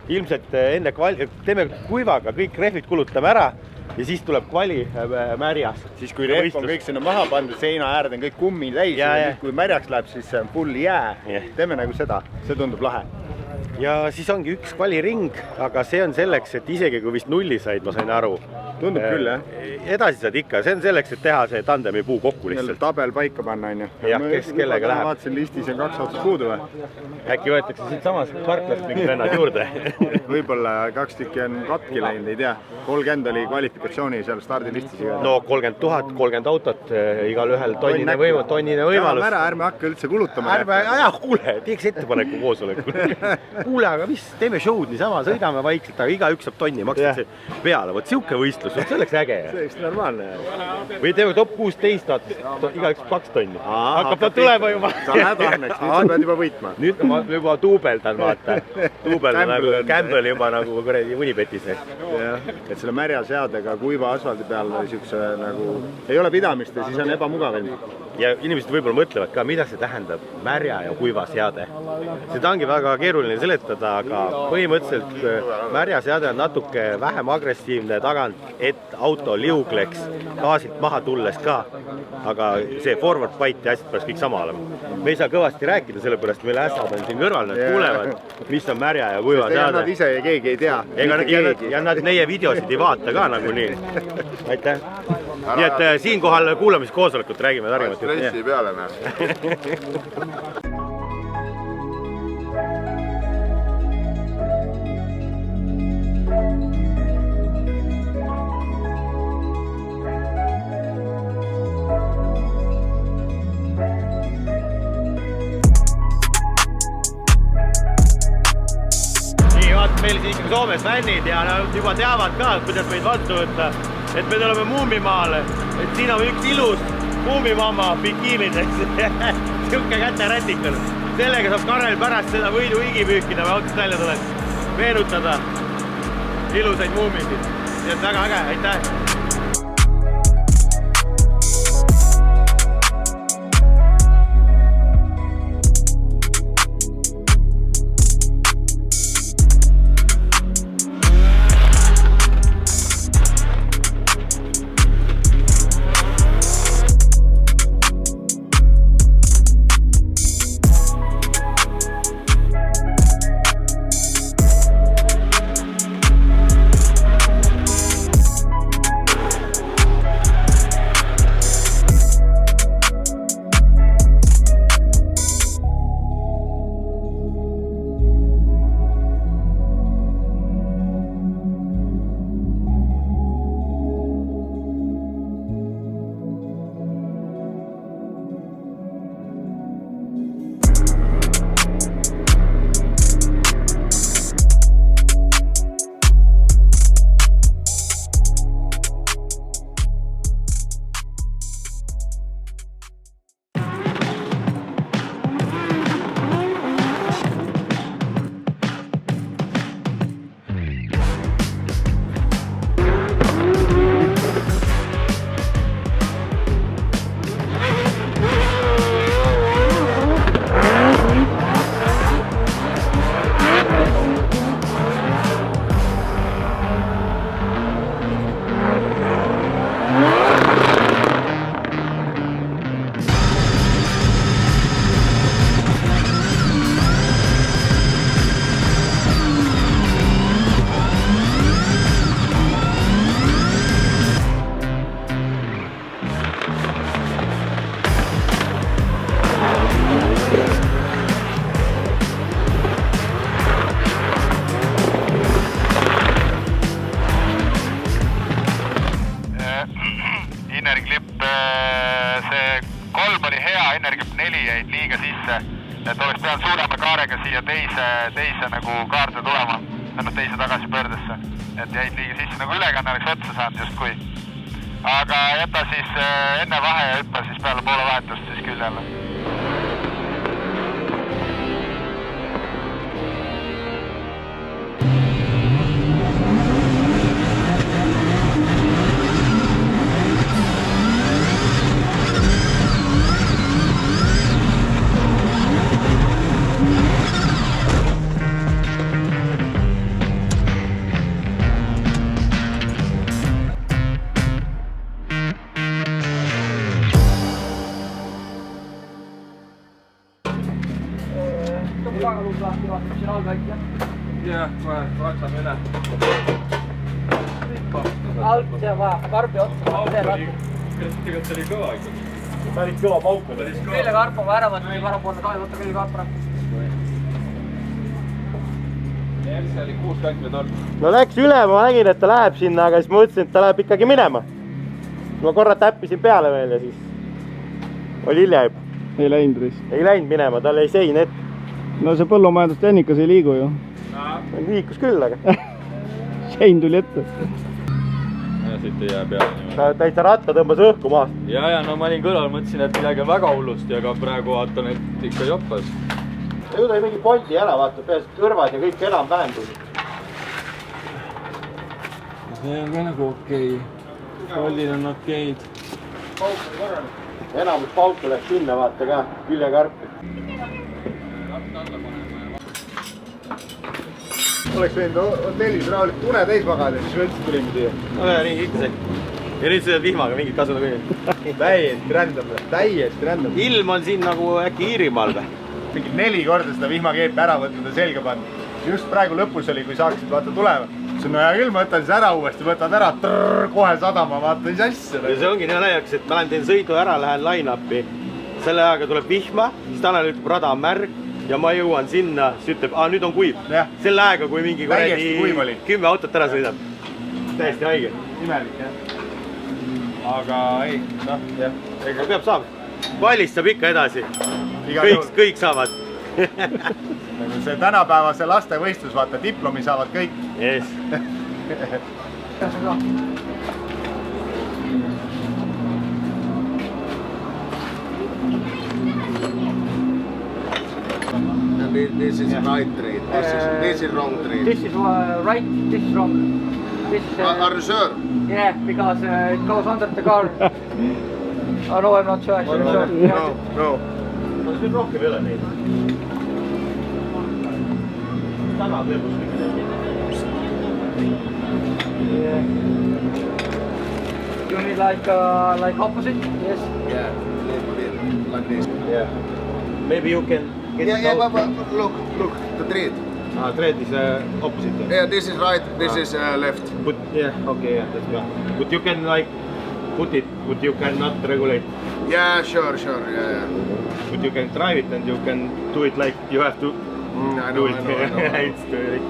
Ilmselt enne teeme kuivaga, kõik rehvid kulutame ära ja siis tuleb kvali märjas. Siis kui rehv on kõik sinna maha pandud, seina äärde on kõik kummi täis ja kui märjaks läheb, siis see on full jää. Teeme nagu seda, see tundub lahe. Ja siis ongi üks kvaliring, aga see on selleks, et isegi kui vist nulli said, ma sain aru. Tundub küll, jah. Edasi saad ikka, see on selleks, et teha see tandemi puu kokku lihtsalt. Tabel paika panna, on ju. Jah, kes kellega läheb. Vaatasin listis on 2 otsast puudu või? Äkki võetakse siit samast parklast mingid vennad juurde. Võib-olla 2 tükki on katki läinud, ei tea. 30 oli kvalifikatsiooni seal stardilistis. No 30 000, 30 autot, igal ühel tonnine võimalus. Ärme hakka üldse kulutama. Kuule, teeks ettepaneku koosolekul. Kuule, aga mis, teeme show'd niisama, sõidame vaikselt, aga iga üks saab tonni, makstakse peale. Võt siuke võistlus, see oleks äge. See oleks normaalne. Või teeme top 16, iga üks 2 tonni. Hakkab ta tulema juba. Sa lähed ahneks, nüüd sa pead juba võitma. Nüüd ma juba duubeldan, vaata. Duubeldan nagu Campbell juba nagu Unibetis. Et selle märja seadega kuiva asfaldi peal nagu ei ole pidamist ja siis on ebamugav. Ja inimesed võib-olla mõtlevad ka, mida see tähendab märja ja kuiva seade. Seda ongi väga keeruline seletada, aga põhimõtteliselt märja seade on natuke vähem agressiivne tagant, et auto liugleks gaasilt maha tulles ka. Aga see forward bite ja asjad peaks kõik sama olema. Me ei saa kõvasti rääkida, sellepärast meil ässad on siin kõrval, nad kuulevad, mis on märja ja kuiva seade. Nad ise ja keegi ei tea. Ja nad meie videosid ei vaata ka nagu nii. Aitäh. Nii et siinkohal kuulamiskoosolekut räägime targemalt. Stressi peale näe. Meil siin ikkagi Soomes fännid ja nad juba teavad ka, kuidas meid vastu võtta, et me tuleme Muumimaale, et siin on üks ilus Muumimamma bikiinideks, siuke käterätikul. Sellega saab Karel pärast seda võidu higi pühkida või autost välja tuled, meenutada ilusaid muumisid. See on väga äge, aitäh! et oleks pidanud suurema kaarega siia teise nagu kaarde tulema, teise tagasipöördesse, et jäid liiga sisse, nagu ülekanne oleks otsa saanud justkui. Aga jäta siis enne vahe ja hüppa siis peale poole vahetust siis küll jälle. tagaluus lahti, vaatame siin all kõik, jah? Jah, kohe vaatame üle. Alt, see on vaja, karbi otsa. Tegelikult oli kõva ikka. Päris kõva pauk oli. Küljekarp on ära võtta, nii varapoolne ka ei võtta küljekarp ära. See oli 6 kantme torn. No läks üle, ma nägin, et ta läheb sinna, aga siis ma mõtlesin, et ta läheb ikkagi minema. Ma korra täppisin peale veel ja siis oli hilja juba. Ei läinud rist. Ei läinud minema, tal jäi sein ette. No see põllumajandustehnikas ei liigu ju. Liikus küll, aga sein tuli ette. Ja siit ei jää peale niimoodi. ta täitsa ratta tõmbas õhku maast. Ja no ma olin kõrval, mõtlesin, et midagi on väga hullusti, aga praegu vaatan, et ikka joppas. Ju ta ei mingi poldi ära, vaata, peas kõrvad ja kõik enam-vähem tuli. See on ka nagu okei. Poldid on okeid. Enamus pauku läks sinna, vaata ka, küljekarpi. Oleks võinud hotellis rahulikult une täis magada ja siis me üldse tulime siia. No ja nii ikka see. Ja nüüd sõidad vihmaga mingit kasu nagu nii. Täiesti rändab. Ilm on siin nagu äkki Iirimaal või? Mingi 4 korda seda vihmakeepi ära võtnud ja selga pannud. Just praegu lõpus oli, kui saaksid vaata tulema. See on hea küll, ma võtan siis ära uuesti, võtad ära, kohe sadama, vaata, mis asja. Ja see ongi nii naljakas, et ma lähen teen sõidu ära, lähen line-upi. Selle ajaga tuleb vihma, siis Tanel ütleb, rada on märg ja ma jõuan sinna, siis ütleb, nüüd on kuiv. Selle ajaga, kui mingi 10 autot ära sõidab. Täiesti haige. Imelik, jah. Aga ei, noh, jah. Ega peab saama. Vallist saab ikka edasi. Kõik saavad. See tänapäevase lastevõistlus, vaata, diplomi saavad kõik. Yes. And this is right trade, this is wrong trade. This is right, this is wrong. This, Are you sure? Yeah, because it goes under the car. Oh no, I'm not sure. No. No siis nüüd rohkem ei ole neid. Täna tõemus mingi Yeah. You need like opposite? Yes. Yeah, like this. Yeah. Maybe you can get but look, the trade. Thread is opposite. Yeah, this is right, this is left. But yeah, okay, yeah, that's good. But you can like put it, but you cannot regulate. Yeah, sure, yeah. But you can drive it and you can do it like you have to do it. It's good.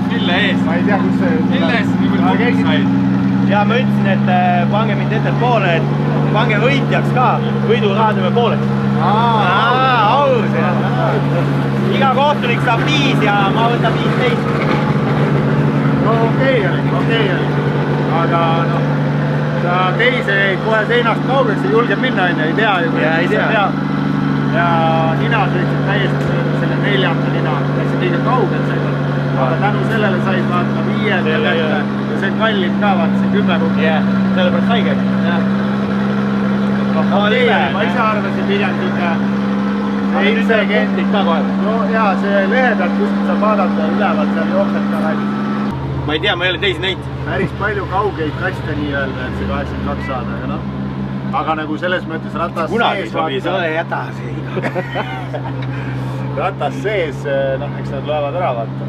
Mille ees? Ma ei tea, kus see... Mille ees? Ja ma ütlesin, et pange mind endalt poole, et pange võitjaks ka, võiduraadime pooleks. Aus, jah. Iga kohtunik saab 5 ja ma võtan 15. No okei oli. Aga noh, sa teise jäid kohe seinast kaugeks, ei julge minna, ei tea ju. Ei tea. Ja nina sõitsid täiesti selle 4. nina, täiesti kõige kaugel sai. Aga tänu sellele said vaata 5 ja see kallim ka, vaata see 10 punkti. Jah, sellepärast haige. Ma ise arvasin pigem siuke... Aga nüüd see punktid ka kohe. No jaa, see lehe pealt kuskilt saab vaadata ülevalt, seal jookseb ka läbi. Ma ei tea, ma ei ole teisi näinud. Päris palju kaugeid kaste nii-öelda, et see 82 saada, aga noh. Aga nagu selles mõttes ratas kunagi sobi, see ole jäta see iga. ratas sees, noh, eks nad loevad ära, vaata.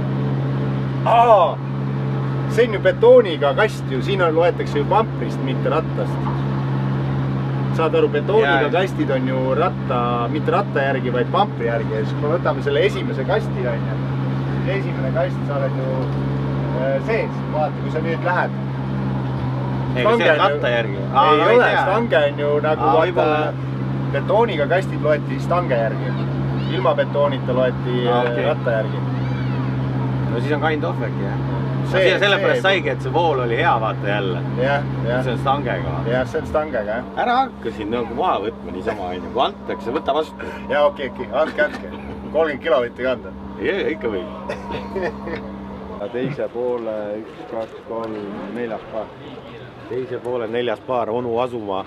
See on ju betooniga kast ju, siin loetakse ju pamprist, mitte rattast. Saad aru, betooniga kastid on ju mitte ratta järgi, vaid pampri järgi. Ja siis kui me võtame selle esimese kasti, esimene kast, sa oled ju sees, vaata, kui sa nüüd lähed. Ega see on ratta järgi? Ei ole, stange on ju nagu vaata, betooniga kastid loeti stange järgi. Ilma betoonita loeti ratta järgi. No siis on kind of äkki, jah? Sellepärast saigi, et see vool oli hea, vaata jälle. See on stangega. Jah, see on stangega, jah. Ära hakka siin nagu maha võtma niisama, kui antakse, võta vastu. Jaa, okei, andke. 30 kilomeetri kanda. Ikka võib. Teise poole 1, 2, 3, 4 paar. Teise poole 4 paar, onu Asumaa.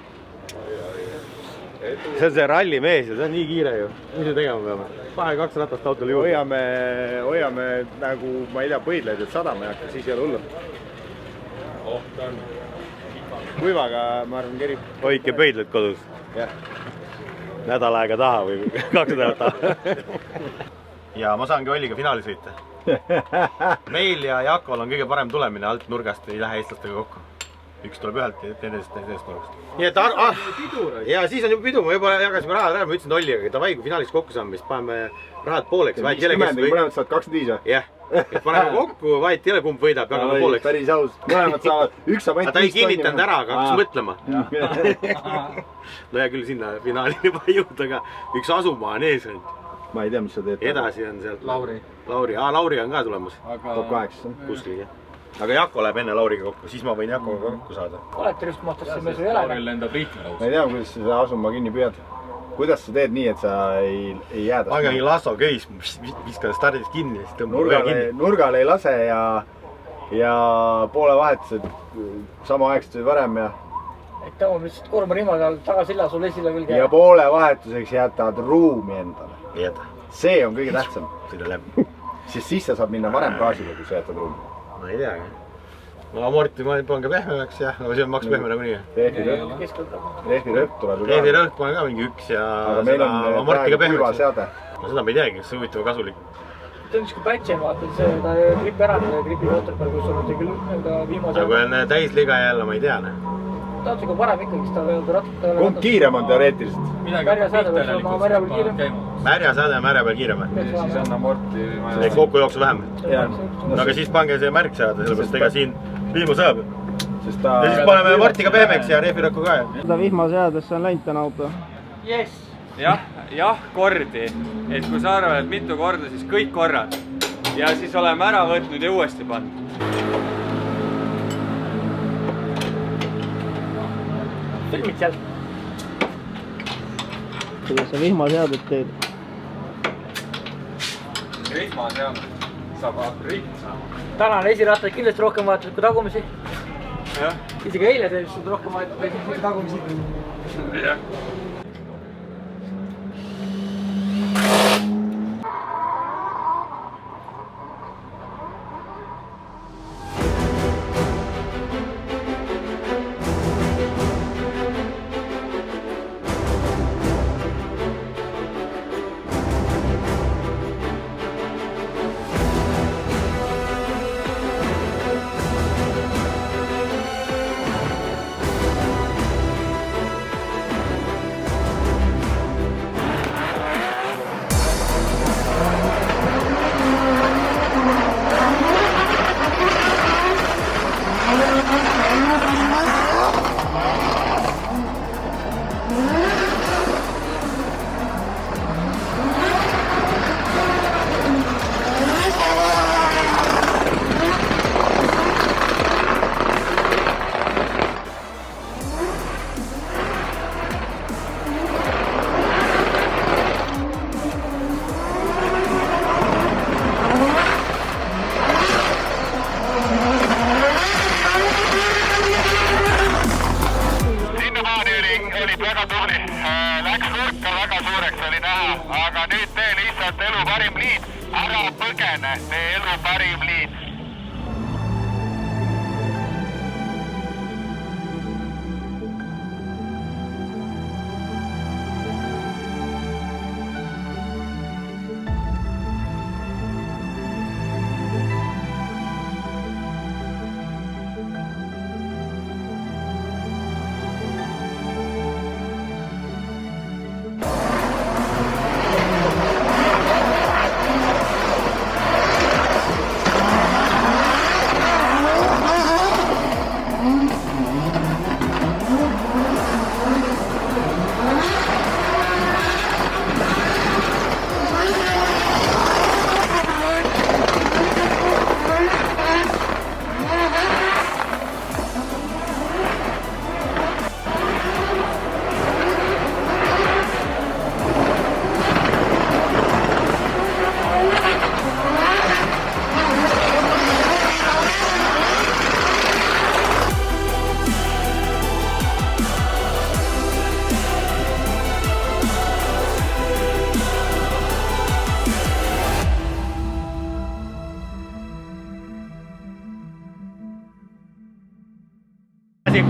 See on see rallimees ja see on nii kiire ju. Mis me tegema peame? 2 ratast autole juurde. Hoiame nagu, ma ei tea, põidleid, et sadama ei hakka, siis ei ole hullu. Kuivaga, ma arvan, kerib. Hoidke pöidled kodus. Nädal aega taha või 2 nädalat taha. Ja ma saangi Olliga finaali sõita. Meil ja Jakol on kõige parem tulemine alt nurgast, ei lähe eestlastega kokku. Üks tuleb ühelt ja teisest nurgast. Nii et ja siis on juba pidu, ma juba jagasime rahad ära, ma ütlesin Olliga, et davai, kui finaalis kokku saame, siis paneme rahad pooleks. Mõlemad saad 25 või? Jah, et paneme kokku, vahet ei ole, kumb võidab, jagame pooleks. Päris aus, mõlemad saavad, üks saab ainult 5 tonni. Ta ei kinnitanud ära, aga hakkas mõtlema. No ja küll sinna finaali juba ei jõud, aga üks Asumaa on ees ainult. Ma ei tea, mis sa teed. Edasi on sealt Lauri on ka tulemas. Top 8. Kuskil, jah. Aga Jako läheb enne Lauriga kokku, siis ma võin Jakoga kokku saada. Olete rüstmaastasse mees või jäle? lendab Riitleroos. Ma ei tea, kuidas sa Asumaa kinni püüad. Kuidas sa teed nii, et sa ei jääda? Pange mingi lasso köis, viskad stardist kinni ja siis tõmbab ühe kinni. Nurgale ei lase ja poole vahetused sama aegselt või varem ja... Et tõmbab lihtsalt kurma niimoodi tagasilla sul esile külge. Ja poole vahetuseks jätad ruumi endale. Jäta. See on kõige tähtsam. Sõida läbi. Siis sa saab minna varem gaasile, kui sa jätad ruumi. Ma ei teagi. Amorti ma panen ka pehmemaks jah, aga see on maks pehme nagunii. Rehvirõhk tuleb. Rehvirõhk panen ka mingi 1 ja amortiga pehmeks. Seda ma ei teagi, kas see huvitav kasulik. See on niisugune pätsen, vaata, see gripi ära, gripi mootor peal, kus on küll viimase... Aga kui on täisliga jälle, ma ei tea. Ta on siuke parem ikkagi, sest ta on ratta... Kumb kiirem on teoreetiliselt? Märjasäde võiks olla märja peal kiirem. Märjasäde on märja peal kiirem. Siis on amorti... Kokku jooksu vähem. Aga siis pange see märk seada, sellepärast ega siin vihmu sõjab. Ja siis paneme amortiga pehmeks ja rehvirõkku ka. Seda vihmaseadesse on läinud täna auto. Yes! Jah, kordi. Et kui sa arvad, et mitu korda, siis kõik korrad. Ja siis oleme ära võtnud ja uuesti pannud. Filmid seal. Kuidas sa vihmaseadet teed? Vihmaseadet saab riik saama. Täna on esirattaid kindlasti rohkem vaadatud kui tagumisi. Isegi eile teeb rohkem vaadatud kui tagumisi. Jah.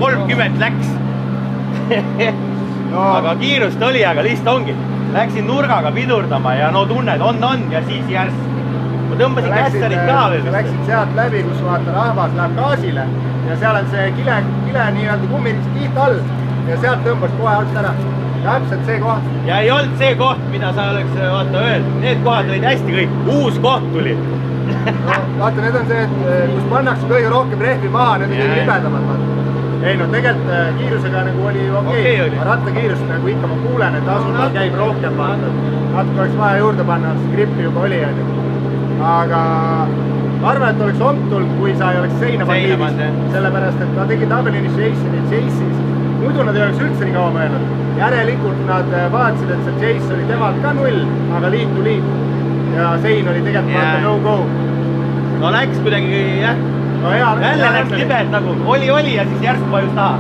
30 läks. Aga kiirust oli, aga lihtsalt ongi. Läksin nurgaga pidurdama ja no tunned on ja siis järsk. Ma tõmbasin kässarit ka veel. Läksin sealt läbi, kus vaata rahvas läheb gaasile ja seal on see kile nii-öelda kummiris kiht all ja sealt tõmbas kohe alt ära. Täpselt see koht. Ja ei olnud see koht, mida sa oleks vaata öelnud. Need kohad olid hästi kõik. Uus koht tuli. No, vaata, need on see, et kus pannakse kõige rohkem rehvi maha, need on kõige libedamad. Vaata. Ei no tegelikult kiirusega nagu oli okei. Rattakiirust nagu ikka ma kuulen, et asfalt käib rohkem. Natuke oleks vaja juurde panna, sest grippi juba oli. Aga ma arvan, et oleks omp tulnud, kui sa ei oleks seina pannud. Sellepärast, et ta tegi double initiation'i Chase'is. Muidu nad ei oleks üldse nii kaua mõelnud. Järelikult nad vaatasid, et see Chase oli temalt ka 0, aga liit to liit. Ja sein oli tegelikult no-go. No läks kuidagi, jah. No jälle läks libed nagu, oli ja siis järsk vajus taha.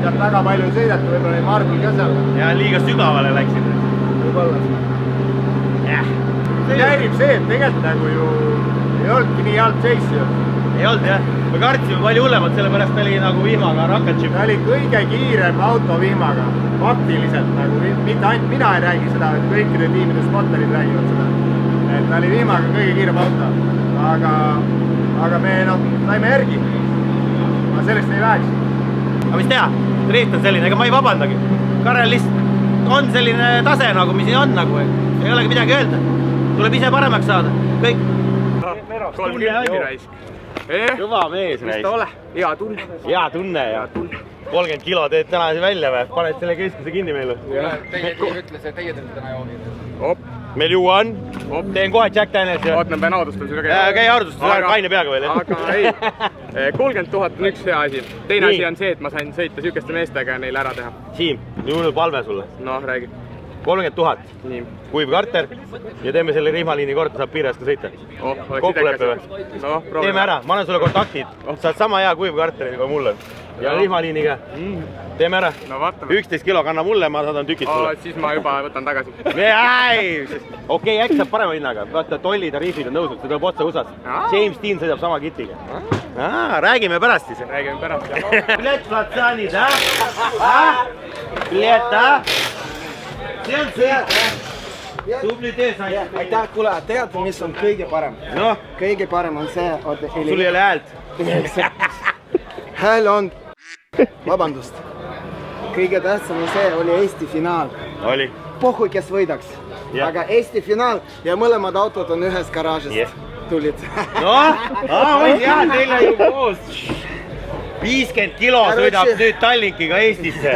Sealt väga palju ei sõidata, võib-olla oli Margul ka seal. Ja liiga sügavale läksid. Võib-olla. See jäirib see, et tegelikult nagu ju ei olnudki nii halb Chase ju. Ei olnud jah, me kartsime palju hullemalt, sellepärast oli nagu vihmaga rakatšip. Ta oli kõige kiirem auto vihmaga, faktiliselt nagu, mitte ainult mina ei räägi seda, et kõikide tiimide spotterid räägivad seda. Et ta oli vihmaga kõige kiirem auto, aga me saime järgi. Ma sellest ei läheks. Aga mis teha? Drift on selline, ega ma ei vabandagi. Karel lihtsalt on selline tase nagu, mis on nagu, ei olegi midagi öelda. Tuleb ise paremaks saada, kõik. 30 raisk. Kõva mees raisk. Mis ta ole? Hea tunne. Hea tunne ja 30 kilo teed täna välja või? Paned selle keskuse kinni meile? Teie ütles, et teie teete täna joogid. Meil juua on. Teen kohe Jack Daniels. Oot, ma pean aurdustama seda käi aurdustama, kaine peaga veel. Aga ei, 30 000 on üks hea asi. Teine asi on see, et ma sain sõita sükeste meestega ja neile ära teha. Siim, nüüd palve sulle. No, räägi. 30 000. Kuiv karter ja teeme selle rihmaliini korda, saab piires ka sõita. Kokkuleppe või? Teeme ära, ma annan sulle kontaktid. Saad sama hea kuiv karteri kui mul on. Ja rihmaliiniga. Teeme ära. 11 kilo kanna mulle, ma saadan tükid sulle. Siis ma juba võtan tagasi. Okei, äkki saab parema hinnaga. Vaata, tollitariifid on nõusnud, see tuleb otsa USA-s. James Dean sõidab sama kitiga. Räägime pärast siis. Räägime pärast. Pilet platsaanid, Pilet, See on see. Tubli töö sai. Aitäh, kuule, tead, mis on kõige parem? No? Kõige parem on see, et... Sul ei ole häält. Hääl on... Vabandust. Kõige tähtsam on see, oli Eesti finaal. Oli. Pohhui, kes võidaks. Aga Eesti finaal ja mõlemad autod on ühes garaažist. Tulid. No? Teil on ju koos. 50 kilo sõidab nüüd Tallinkiga Eestisse.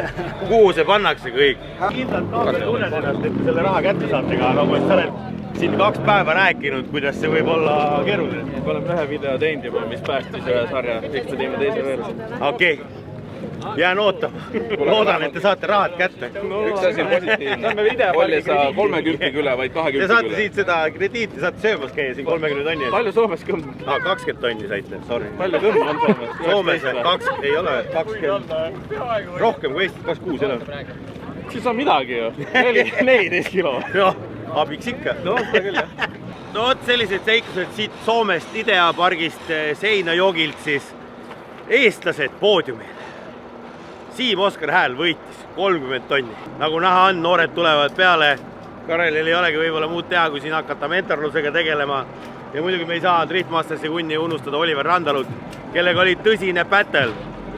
Kuhu see pannakse kõik? Kindlalt kaugele tunned ennast, et te selle raha kätte saate ka, nagu et sa oled siin 2 päeva rääkinud, kuidas see võib olla keeruline. Me oleme ühe video teinud juba, mis päästis ühe sarja, eks me teeme teise veel. Okei. Jään ootama. Loodan, et te saate rahad kätte. Üks asi on positiivne. Oli sa 30 üle, vaid 20 üle. Te saate siit seda krediiti, saate söömas käia siin 30 tonni. Palju Soomes kõmm? 20 tonni saite, sorry. Palju kõmm on Soomes? Soomes 20, ei ole 20. Rohkem kui Eestis, 26 elab. Siis on midagi ju. 14 kilo. Noh, abiks ikka. No, seda küll jah. No vot sellised seiklused siit Soomest Idea pargist Seinäjogilt siis eestlased poodiumil. Siim Oskar Hääl võitis 30 tonni. Nagu näha on, noored tulevad peale. Karelil ei olegi võib-olla muud teha, kui siin hakata mentorlusega tegelema. Ja muidugi me ei saa Driftmastersi kunni unustada Oliver Randalut, kellega oli tõsine battle.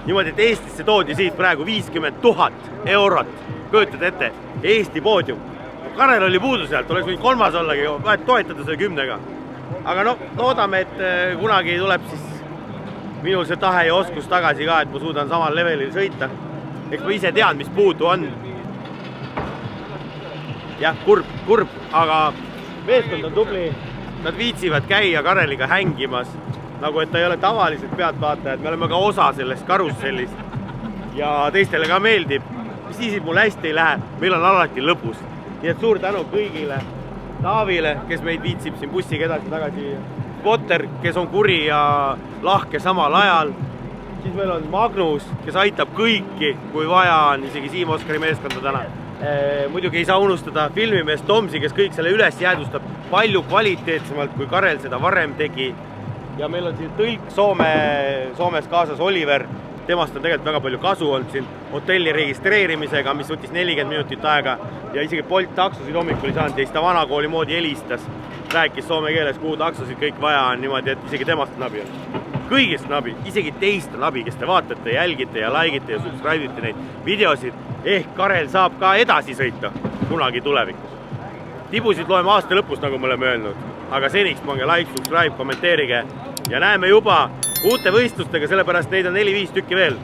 Niimoodi, et Eestisse toodi siit praegu 50 000 eurot. Kujutad ette, Eesti poodium. Karel oli puudu sealt, oleks võinud 3. ollagi, vahet toetada selle 10-ga. Aga no, loodame, et kunagi tuleb siis minul see tahe ja oskus tagasi ka, et ma suudan samal levelil sõita. Eks ma ise tean, mis puudu on. Jah, kurb, aga meeskond on tubli. Nad viitsivad käia Kareliga hängimas, nagu et ta ei ole tavaliselt pealtvaatajad. Me oleme ka osa sellest karussellist ja teistele ka meeldib. Mis siis mul hästi ei lähe, meil on alati lõpus. Nii et suur tänu kõigile. Taavile, kes meid viitsib siin bussiga edasi-tagasi. Potter, kes on kuri ja lahke samal ajal. Siis meil on Magnus, kes aitab kõiki, kui vaja on, isegi Siim Oskari meeskonda täna. Muidugi ei saa unustada filmimees Tomsi, kes kõik selle üles jäädustab palju kvaliteetsemalt, kui Karel seda varem tegi. Ja meil on siin tõlk Soomes kaasas Oliver, temast on tegelikult väga palju kasu olnud siin hotelli registreerimisega, mis võttis 40 minutit aega ja isegi Bolt taksosid hommikul ei saanud ja siis ta vanakooli moodi helistas, rääkis soome keeles, kuhu taksosid kõik vaja on niimoodi, et isegi temast on abi on. Kõigist on abi, isegi teist on abi, kes te vaatate, jälgite ja likeite ja subscribe'ite neid videosid, ehk Karel saab ka edasi sõita kunagi tulevikus. Tibusid loeme aasta lõpus, nagu me oleme öelnud, aga seniks pange like, subscribe, kommenteerige ja näeme juba uute võistlustega, sellepärast neid on 4-5 tükki veel.